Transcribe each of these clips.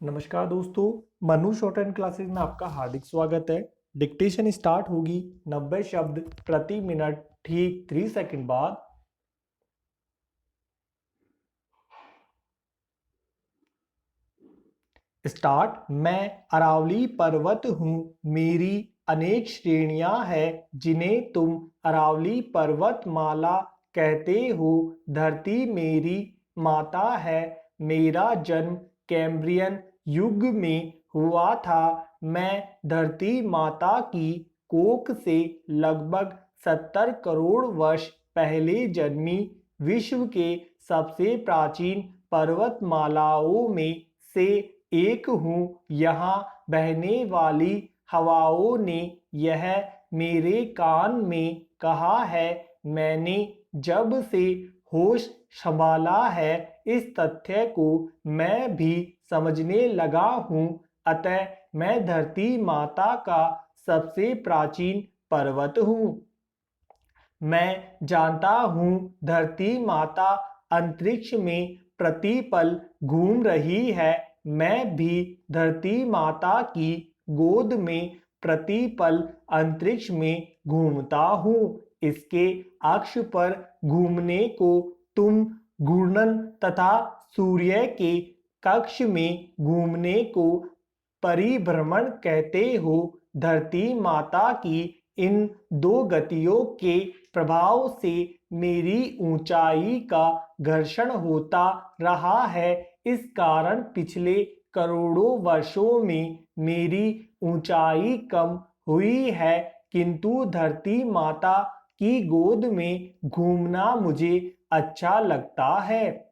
नमस्कार दोस्तों, Manu short and classes में आपका हार्दिक स्वागत है। डिक्टेशन स्टार्ट होगी 90 शब्द प्रति मिनट ठीक 3 सेकंड बाद। स्टार्ट। मैं अरावली पर्वत हूँ, मेरी अनेक श्रेणियां हैं जिन्हें तुम अरावली पर्वतमाला कहते हो। धरती मेरी माता है, मेरा जन्म कैम्ब्रियन युग में हुआ था। मैं धरती माता की कोख से लगभग 70 करोड़ वर्ष पहले जन्मी। विश्व के सबसे प्राचीन पर्वतमालाओं में से एक हूँ। यहाँ बहने वाली हवाओं ने यह मेरे कान में कहा है। मैंने जब से होश संभाला है, इस तथ्य को मैं भी समझने लगा हूँ। अतः मैं धरती माता का सबसे प्राचीन पर्वत हूँ। मैं जानता हूँ धरती माता अंतरिक्ष में प्रतिपल घूम रही है। मैं भी धरती माता की गोद में प्रतिपल अंतरिक्ष में घूमता हूँ। इसके अक्ष पर घूमने को तुम घूर्णन तथा सूर्य के कक्ष में घूमने को परिभ्रमण कहते हो। धरती माता की इन दो गतियों के प्रभाव से मेरी ऊंचाई का घर्षण होता रहा है। इस कारण पिछले करोड़ों वर्षों में मेरी ऊंचाई कम हुई है, किंतु धरती माता की गोद में घूमना मुझे अच्छा लगता है।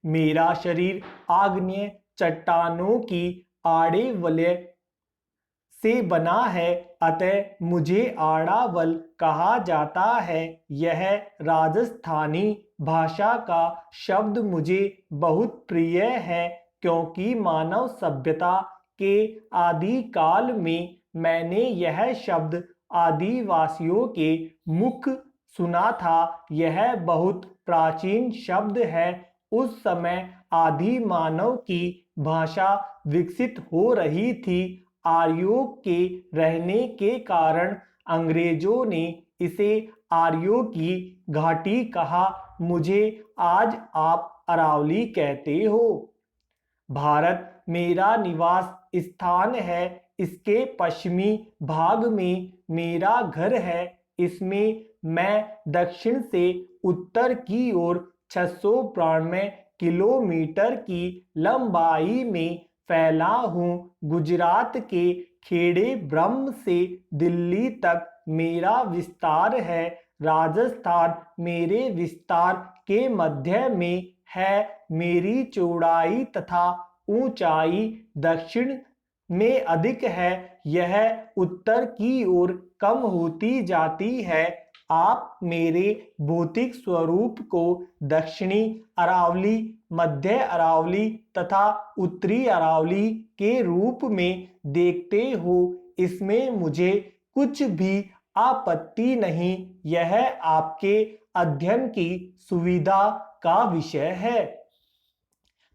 मेरा शरीर आग्नेय चट्टानों की आड़े वलय से बना है, अतः मुझे आड़ावल कहा जाता है। यह राजस्थानी भाषा का शब्द मुझे बहुत प्रिय है, क्योंकि मानव सभ्यता के आदि काल में मैंने यह शब्द आदिवासियों के मुख सुना था। यह बहुत प्राचीन शब्द है। उस समय आदि मानव की भाषा विकसित हो रही थी। आर्यों के रहने के कारण अंग्रेजों ने इसे आर्यों की घाटी कहा। मुझे आज आप अरावली कहते हो। भारत मेरा निवास स्थान है। इसके पश्चिमी भाग में मेरा घर है। इसमें मैं दक्षिण से उत्तर की ओर 692 किलोमीटर की लंबाई में फैला हूँ। गुजरात के खेड़े ब्रह्म से दिल्ली तक मेरा विस्तार है। राजस्थान मेरे विस्तार के मध्य में है। मेरी चौड़ाई तथा ऊंचाई दक्षिण में अधिक है, यह उत्तर की ओर कम होती जाती है। आप मेरे भौतिक स्वरूप को दक्षिणी अरावली, मध्य अरावली तथा उत्तरी अरावली के रूप में देखते हो। इसमें मुझे कुछ भी आपत्ति नहीं। यह आपके अध्ययन की सुविधा का विषय है।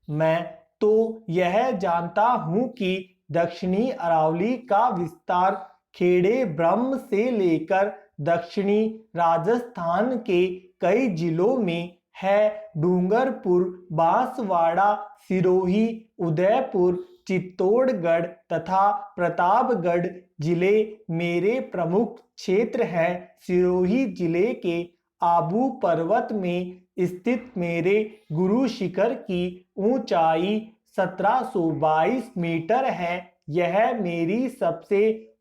मैं तो यह जानता हूँ कि दक्षिणी अरावली का विस्तार खेड़े ब्रह्म से लेकर दक्षिणी राजस्थान के कई जिलों में है। डूंगरपुर, बांसवाड़ा, सिरोही, उदयपुर, चित्तौड़गढ़ तथा प्रतापगढ़ जिले मेरे प्रमुख क्षेत्र हैं। सिरोही जिले के आबू पर्वत में स्थित मेरे गुरु शिखर की ऊंचाई 1722 मीटर है। यह मेरी सबसे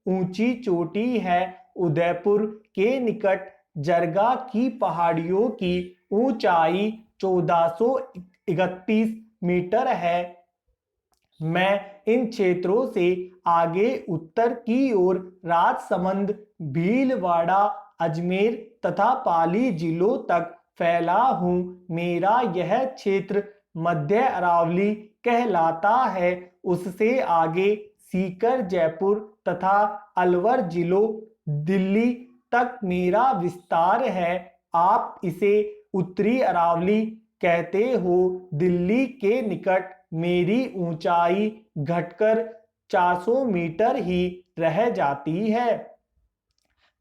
ऊंची चोटी है। उदयपुर के निकट जरगा की पहाड़ियों की ऊंचाई 1431 मीटर है। मैं इन क्षेत्रों से आगे उत्तर की ओर राजसमंद, भीलवाड़ा, अजमेर तथा पाली जिलों तक फैला हूँ। मेरा यह क्षेत्र मध्य अरावली कहलाता है। उससे आगे सीकर, जयपुर तथा अलवर जिलों दिल्ली तक मेरा विस्तार है। आप इसे उत्तरी अरावली कहते हो। दिल्ली के निकट मेरी ऊंचाई घटकर 400 मीटर ही रह जाती है।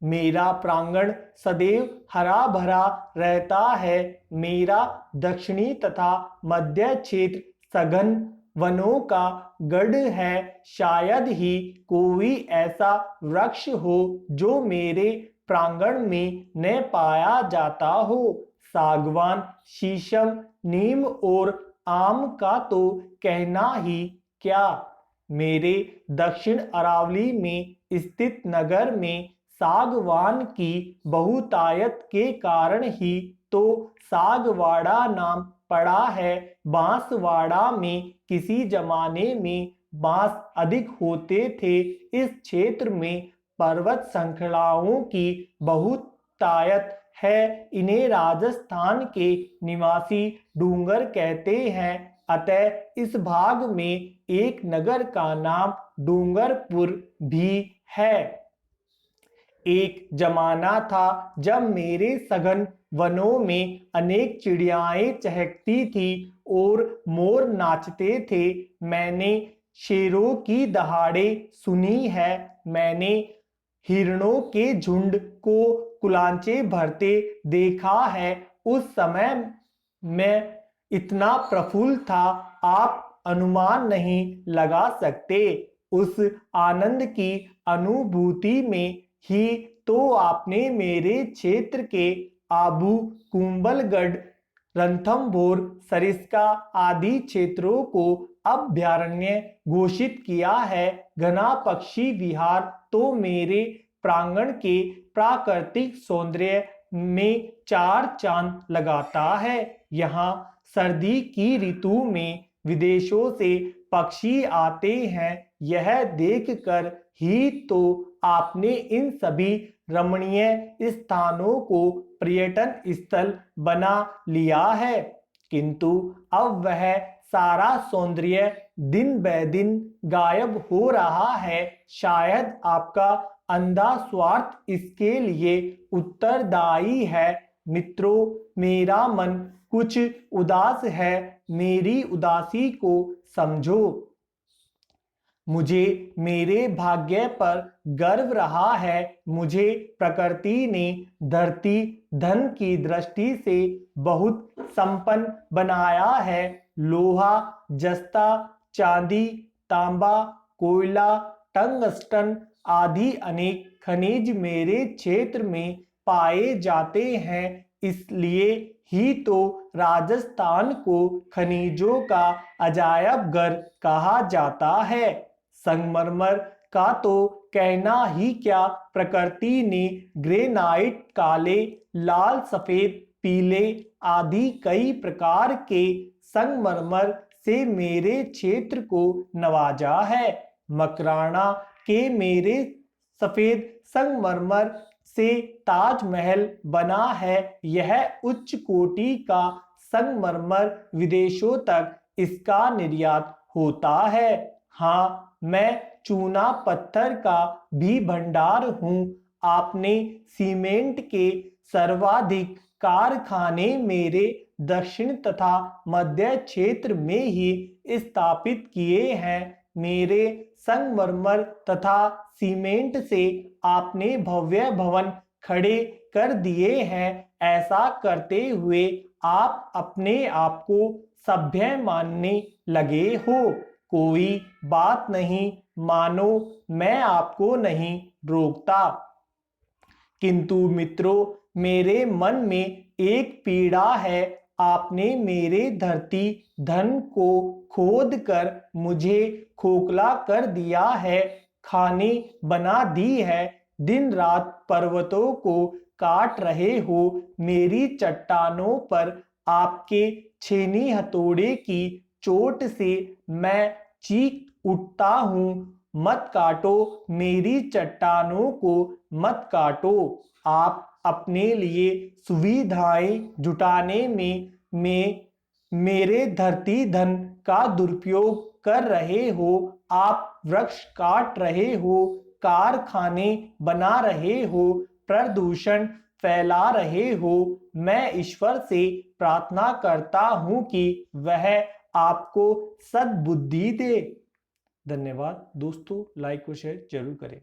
मेरा प्रांगण सदैव हरा भरा रहता है। मेरा दक्षिणी तथा मध्य क्षेत्र सघन वनों का गढ़ है। शायद ही कोई ऐसा वृक्ष हो जो मेरे प्रांगण में न पाया जाता हो। सागवान, शीशम, नीम और आम का तो कहना ही क्या। मेरे दक्षिण अरावली में स्थित नगर में सागवान की बहुतायत के कारण ही तो सागवाड़ा नाम पड़ा है। बांसवाड़ा में किसी जमाने में बांस अधिक होते थे। इस क्षेत्र में पर्वत श्रृंखलाओं की बहुतायत है। इन्हें राजस्थान के निवासी डूंगर कहते हैं। अतः इस भाग में एक नगर का नाम डूंगरपुर भी है। एक जमाना था जब मेरे सघन वनों में अनेक चिड़ियाएं चहकती थी और मोर नाचते थे। मैंने शेरों की दहाड़े सुनी है। मैंने हिरणों के झुंड को कुलांचे भरते देखा है। उस समय मैं इतना प्रफुल्ल था, आप अनुमान नहीं लगा सकते। उस आनंद की अनुभूति में ही तो आपने मेरे क्षेत्र के आबू, कुंभलगढ़, रणथंभौर, सरिस्का आदि क्षेत्रों को अभयारण्य घोषित किया है। घना पक्षी विहार तो मेरे प्रांगण के प्राकृतिक सौंदर्य में चार चांद लगाता है। यहाँ सर्दी की ऋतु में विदेशों से पक्षी आते हैं। यह देखकर ही तो आपने इन सभी रमणीय स्थानों को पर्यटन स्थल बना लिया है। किंतु अब वह सारा सौंदर्य दिन ब दिन गायब हो रहा है। शायद आपका अंधा स्वार्थ इसके लिए उत्तरदायी है। मित्रों, मेरा मन कुछ उदास है। मेरी उदासी को समझो। मुझे मेरे भाग्य पर गर्व रहा है। मुझे प्रकृति ने धरती धन की दृष्टि से बहुत संपन्न बनाया है। लोहा, जस्ता, चांदी, तांबा, कोयला, टंगस्टन आदि अनेक खनिज मेरे क्षेत्र में पाए जाते हैं। इसलिए ही तो राजस्थान को खनिजों का अजायब घर कहा जाता है। संगमरमर का तो कहना ही क्या। प्रकृति ने ग्रेनाइट, काले, लाल, सफेद, पीले आदि कई प्रकार के संगमरमर से मेरे क्षेत्र को नवाजा है। मकराना के मेरे सफेद संगमरमर से ताजमहल बना है। यह उच्च कोटि का संगमरमर, विदेशों तक इसका निर्यात होता है। हाँ, मैं चूना पत्थर का भी भंडार हूँ। आपने सीमेंट के सर्वाधिक कारखाने मेरे दक्षिण तथा मध्य क्षेत्र में ही स्थापित किए हैं। मेरे संगमरमर तथा सीमेंट से आपने भव्य भवन खड़े कर दिए हैं। ऐसा करते हुए आप अपने आप को सभ्य मानने लगे हो। कोई बात नहीं, मानो, मैं आपको नहीं रोकता। किंतु मित्रों, मेरे मन में एक पीड़ा है। आपने मेरे धरती धन को खोद कर मुझे खोखला कर दिया है। खाने बना दी है। दिन रात पर्वतों को काट रहे हो। मेरी चट्टानों पर आपके छेनी हथौड़े की चोट से मैं चीख उठता हूँ। मत काटो, मेरी चट्टानों को मत काटो। आप अपने लिए सुविधाएं जुटाने में मेरे धरती धन का दुरुपयोग कर रहे हो। आप वृक्ष काट रहे हो, कारखाने बना रहे हो, प्रदूषण फैला रहे हो। मैं ईश्वर से प्रार्थना करता हूँ कि वह आपको सद्बुद्धि दे। धन्यवाद दोस्तों, लाइक और शेयर जरूर करें।